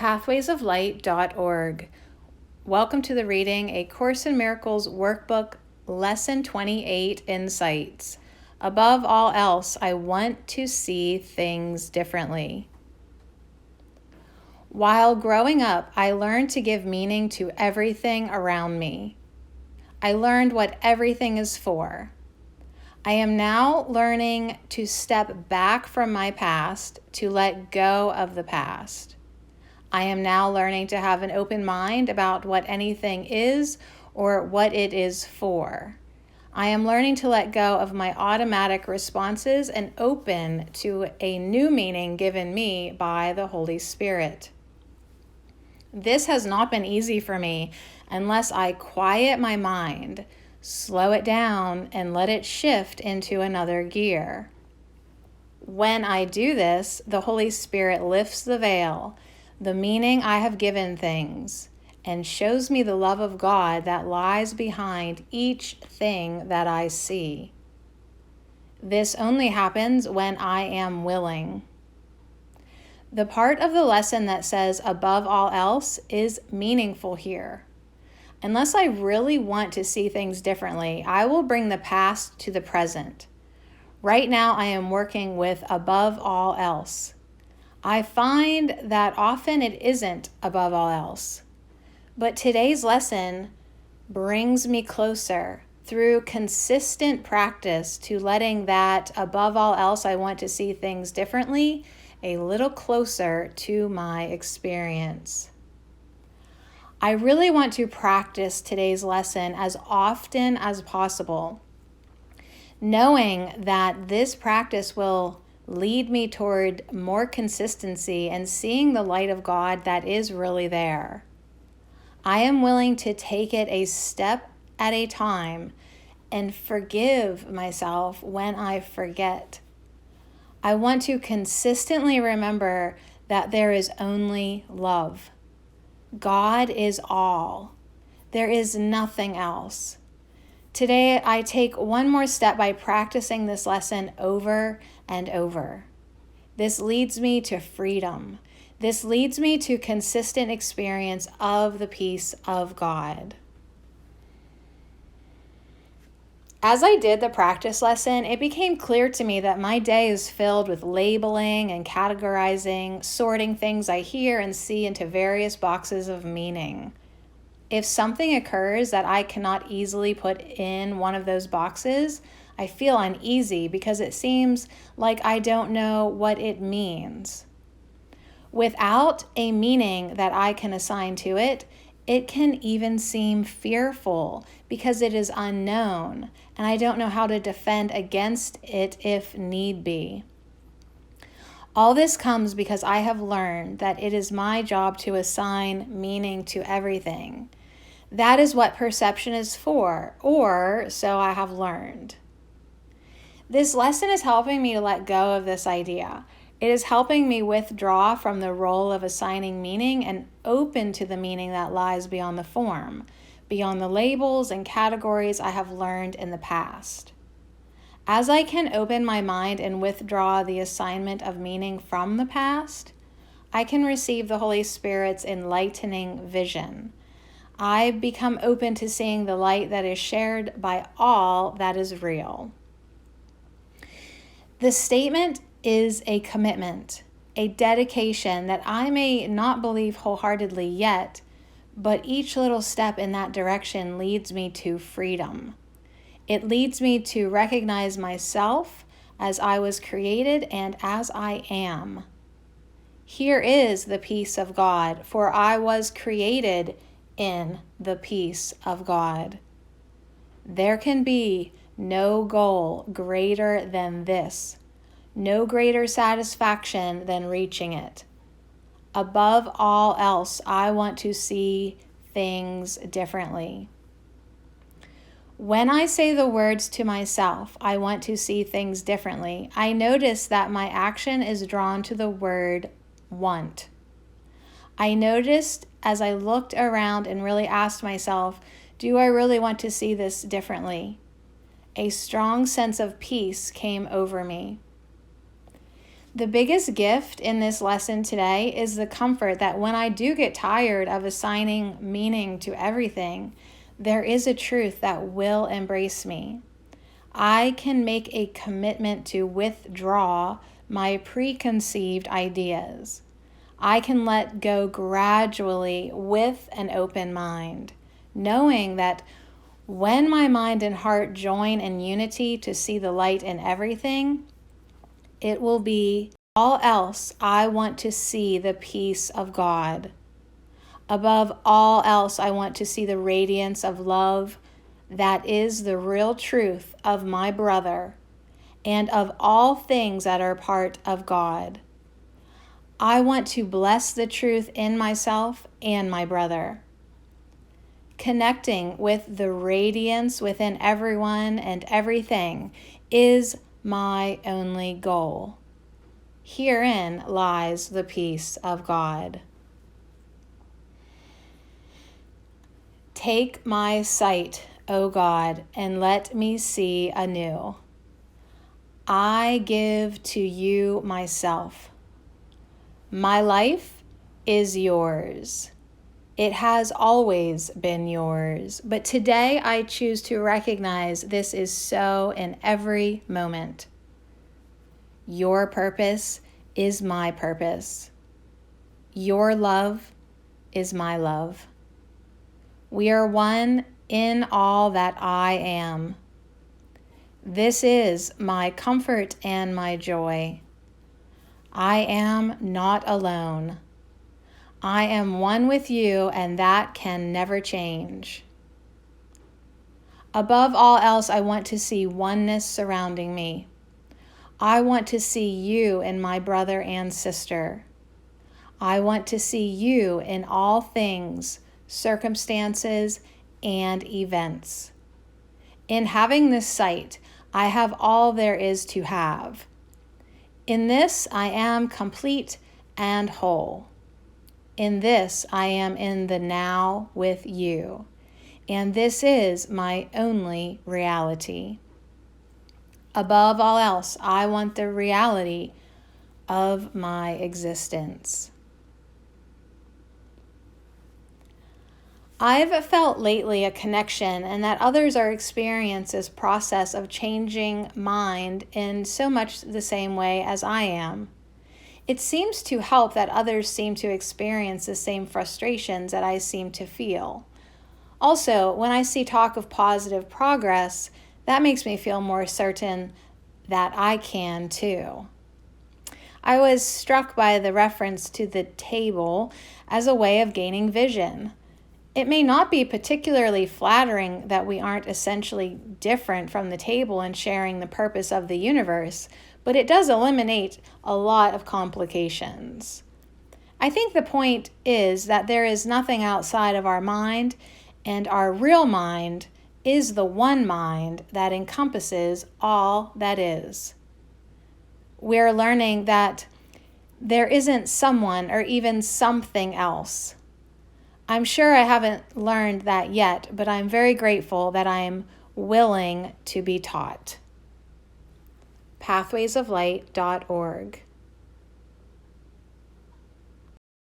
pathwaysoflight.org. Welcome to the reading, A Course in Miracles Workbook, Lesson 28, Insights. Above all else, I want to see things differently. While growing up, I learned to give meaning to everything around me. I learned what everything is for. I am now learning to step back from my past, to let go of the past. I am now learning to have an open mind about what anything is or what it is for. I am learning to let go of my automatic responses and open to a new meaning given me by the Holy Spirit. This has not been easy for me unless I quiet my mind, slow it down, and let it shift into another gear. When I do this, the Holy Spirit lifts the veil, the meaning I have given things, and shows me the love of God that lies behind each thing that I see. This only happens when I am willing. The part of the lesson that says above all else is meaningful here. Unless I really want to see things differently, I will bring the past to the present. Right now, I am working with above all else. I find that often it isn't above all else. But today's lesson brings me closer through consistent practice to letting that above all else I want to see things differently a little closer to my experience. I really want to practice today's lesson as often as possible, knowing that this practice will lead me toward more consistency and seeing the light of God that is really there. I am willing to take it a step at a time and forgive myself when I forget. I want to consistently remember that there is only love. God is all. There is nothing else. Today, I take one more step by practicing this lesson over and over. This leads me to freedom. This leads me to consistent experience of the peace of God. As I did the practice lesson, it became clear to me that my day is filled with labeling and categorizing, sorting things I hear and see into various boxes of meaning. If something occurs that I cannot easily put in one of those boxes, I feel uneasy because it seems like I don't know what it means. Without a meaning that I can assign to it, it can even seem fearful because it is unknown, and I don't know how to defend against it if need be. All this comes because I have learned that it is my job to assign meaning to everything. That is what perception is for, or so I have learned. This lesson is helping me to let go of this idea. It is helping me withdraw from the role of assigning meaning and open to the meaning that lies beyond the form, beyond the labels and categories I have learned in the past. As I can open my mind and withdraw the assignment of meaning from the past, I can receive the Holy Spirit's enlightening vision. I become open to seeing the light that is shared by all that is real. The statement is a commitment, a dedication that I may not believe wholeheartedly yet, but each little step in that direction leads me to freedom. It leads me to recognize myself as I was created and as I am. Here is the peace of God, for I was created in the peace of God. There can be no goal greater than this, no greater satisfaction than reaching it. Above all else, I want to see things differently. When I say the words to myself, I want to see things differently, I notice that my action is drawn to the word want. I noticed as I looked around and really asked myself, do I really want to see this differently? A strong sense of peace came over me. The biggest gift in this lesson today is the comfort that when I do get tired of assigning meaning to everything, there is a truth that will embrace me. I can make a commitment to withdraw my preconceived ideas. I can let go gradually with an open mind, knowing that when my mind and heart join in unity to see the light in everything, it will be all else. I want to see the peace of God. Above all else, I want to see the radiance of love that is the real truth of my brother and of all things that are part of God. I want to bless the truth in myself and my brother. Connecting with the radiance within everyone and everything is my only goal. Herein lies the peace of God. Take my sight, O God, and let me see anew. I give to you myself. My life is yours. It has always been yours, but today I choose to recognize this is so in every moment. Your purpose is my purpose. Your love is my love. We are one in all that I am. This is my comfort and my joy. I am not alone. I am one with you, and that can never change. Above all else, I want to see oneness surrounding me. I want to see you in my brother and sister. I want to see you in all things, circumstances, and events. In having this sight, I have all there is to have. In this, I am complete and whole. In this, I am in the now with you. And this is my only reality. Above all else, I want the reality of my existence. I've felt lately a connection and that others are experiencing this process of changing mind in so much the same way as I am. It seems to help that others seem to experience the same frustrations that I seem to feel. Also, when I see talk of positive progress, that makes me feel more certain that I can too. I was struck by the reference to the table as a way of gaining vision. It may not be particularly flattering that we aren't essentially different from the table and sharing the purpose of the universe, but it does eliminate a lot of complications. I think the point is that there is nothing outside of our mind, and our real mind is the one mind that encompasses all that is. We're learning that there isn't someone or even something else. I'm sure I haven't learned that yet, but I'm very grateful that I'm willing to be taught. pathwaysoflight.org